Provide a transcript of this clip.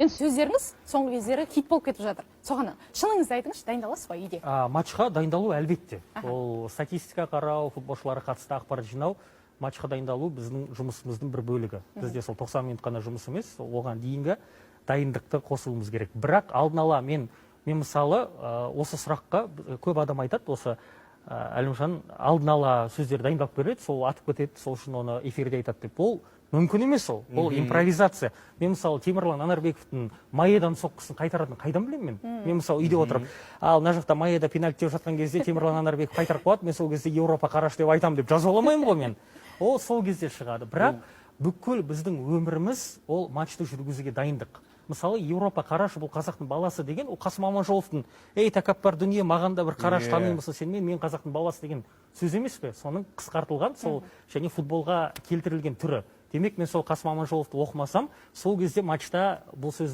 Енді сөздеріңіз соңғы кездері хит болып кетіп жатыр. Соған шыныңызды айтыңызшы, дайындаласыз ба үйде? Матчқа дайындалу әлбетте. Ол статистика қарау, футболшыларға қатысты ақпарат жинау, матчқа дайындалу біздің жұмысымыздың бір бөлігі. Бізде сол 90 минут қана жұмыс емес, оған дейінгі дайындықты қосуымыз керек. Бірақ алдын ала мен мысалы осы сұраққа көп адам айтады, осы Әлімжан алдын ала сөздер дайындап береді, сол атып кетеді, сол үшін оны эфирде айтады деп. Ол мүмкін емес, ол импровизация. Мен мысалы Темірлан Анарбековтың Майедан соққысын қайтаратынын қайдан білемін мен? Мен мысалы үйде отырып, ал мына жақта Майеда пенальти деп жатқан кезде Темірлан Анарбеков қайтарып қояды, мен сол кезде Еуропа қараш деп айтамын деп жаза аламаймын ғой мен. Ол сол кезде шығады. Бірақ бүкіл біздің өміріміз ол матчты жүргізуге дайындық. Мысалы, Еуропа қарашы, бұл қазақтың баласы деген, ол Қасым Аманжоловтың, ей, тәкаппар дүние, маған да бір қараш танымысың сен мен қазақтың баласы деген сөз емес пе? Соның қысқартылған, сол және футболға келтірілген түрі. Демек, мен сол Қасым Аманжоловты оқымасам, сол кезде матчта бұл сөзді